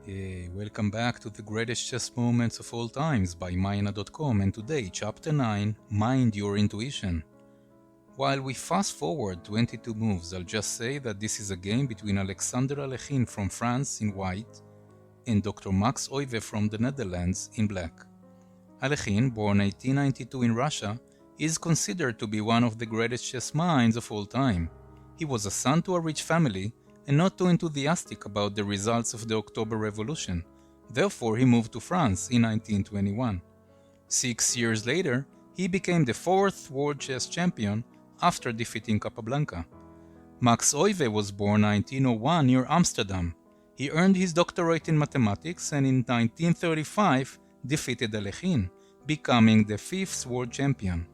Hey, welcome back to the greatest chess moments of all times by Mynnnat.com, and today, Chapter 9, Mind Your Intuition. While we fast forward 22 moves, I'll just say that this is a game between Alexander Alekhine from France in white and Dr. Max Euwe from the Netherlands in black. Alekhine, born 1892 in Russia, is considered to be one of the greatest chess minds of all time. He was a son to a rich family and not too enthusiastic about the results of the October Revolution. Therefore, he moved to France in 1921. 6 years later, he became the 4th world chess champion after defeating Capablanca. Max Euwe was born 1901 near Amsterdam. He earned his doctorate in mathematics and in 1935 defeated Alekhine, becoming the 5th world champion.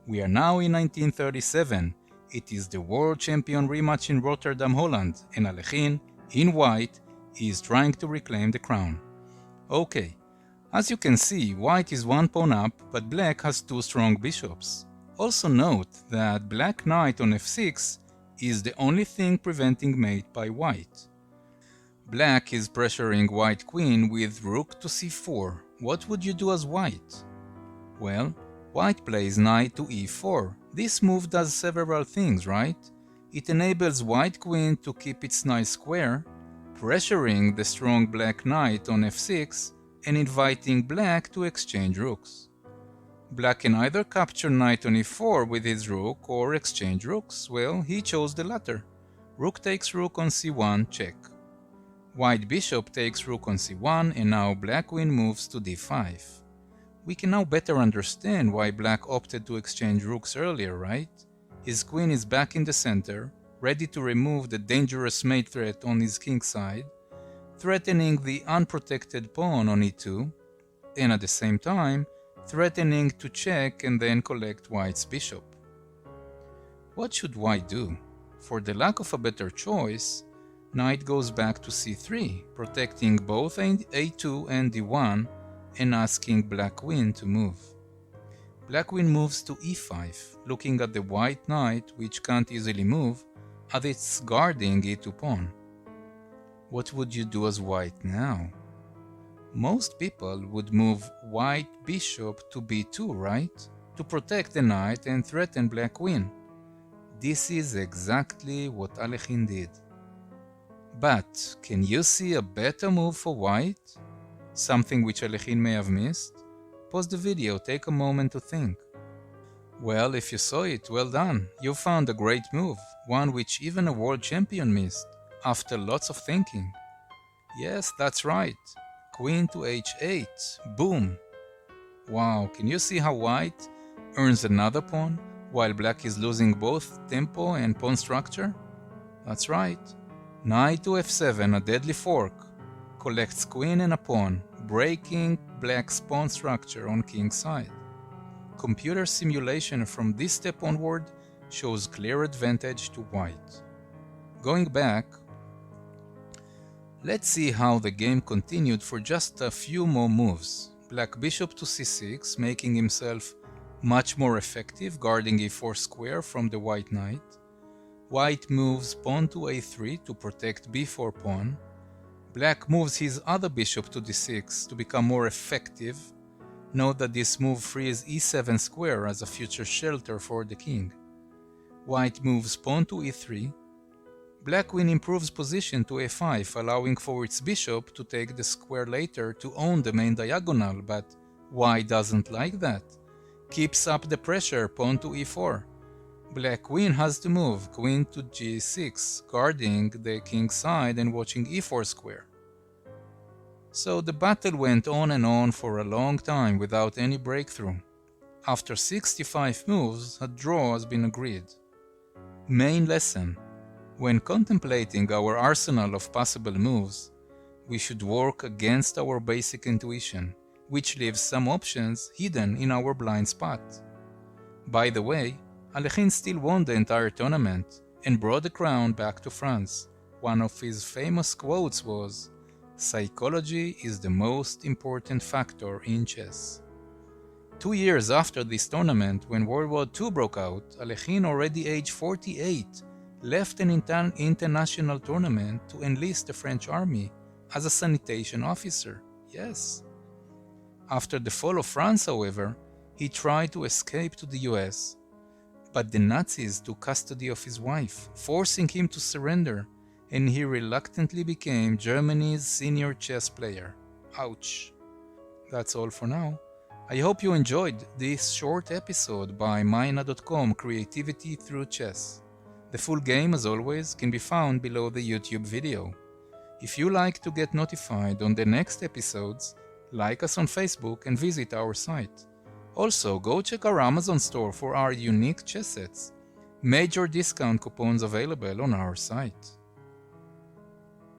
We are now in 1937. It is the world champion rematch in Rotterdam, Holland, and Alekhine, in white, is trying to reclaim the crown. Okay, as you can see, white is 1 pawn up, but black has 2 strong bishops. Also note that black knight on f6 is the only thing preventing mate by white. Black is pressuring white queen with rook to c4. What would you do as white? Well, white plays knight to e4. This move does several things, right? It enables white queen to keep its knight square, pressuring the strong black knight on f6 and inviting black to exchange rooks. Black can either capture knight on e4 with his rook or exchange rooks. Well, he chose the latter. Rook takes rook on c1, check. White bishop takes rook on c1, and now black queen moves to d5. We can now better understand why black opted to exchange rooks earlier, right? His queen is back in the center, ready to remove the dangerous mate threat on his king side, threatening the unprotected pawn on e2, and at the same time, threatening to check and then collect white's bishop. What should white do? For the lack of a better choice, knight goes back to c3, protecting both a2 and d1, and asking black queen to move. Black queen moves to e5, looking at the white knight, which can't easily move, as it's guarding e2 pawn. What would you do as white now? Most people would move white bishop to b2, right? To protect the knight and threaten black queen. This is exactly what Alekhine did. But can you see a better move for white? Something which Alekhine may have missed? Pause the video, take a moment to think. Well, if you saw it, well done. You found a great move, one which even a world champion missed, after lots of thinking. Yes, that's right. Queen to h8. Boom! Wow, can you see how white earns another pawn, while black is losing both tempo and pawn structure? That's right. Knight to f7, a deadly fork. Collects queen and a pawn, breaking black's pawn structure on king's side. Computer simulation from this step onward shows clear advantage to white. Going back, let's see how the game continued for just a few more moves. Black bishop to c6, making himself much more effective, guarding e4 square from the white knight. White moves pawn to a3 to protect b4 pawn. Black moves his other bishop to d6 to become more effective. Note that this move frees e7 square as a future shelter for the king. White moves pawn to e3. Black queen improves position to a5, allowing for its bishop to take the square later to own the main diagonal, but white doesn't like that. Keeps up the pressure, pawn to e4. Black queen has to move, queen to g6, guarding the king's side and watching e4 square. So the battle went on and on for a long time without any breakthrough. After 65 moves, a draw has been agreed. Main lesson: when contemplating our arsenal of possible moves, we should work against our basic intuition, which leaves some options hidden in our blind spot. By the way, Alekhine still won the entire tournament and brought the crown back to France. One of his famous quotes was, "Psychology is the most important factor in chess." 2 years after this tournament, when World War II broke out, Alekhine, already aged 48, left an international tournament to enlist the French army as a sanitation officer. Yes. After the fall of France, however, he tried to escape to the US, but the Nazis took custody of his wife, forcing him to surrender, and he reluctantly became Germany's senior chess player. Ouch. That's all for now. I hope you enjoyed this short episode by Mynnnat.com Creativity Through Chess. The full game, as always, can be found below the YouTube video. If you like to get notified on the next episodes, like us on Facebook and visit our site. Also, go check our Amazon store for our unique chess sets. Major discount coupons available on our site.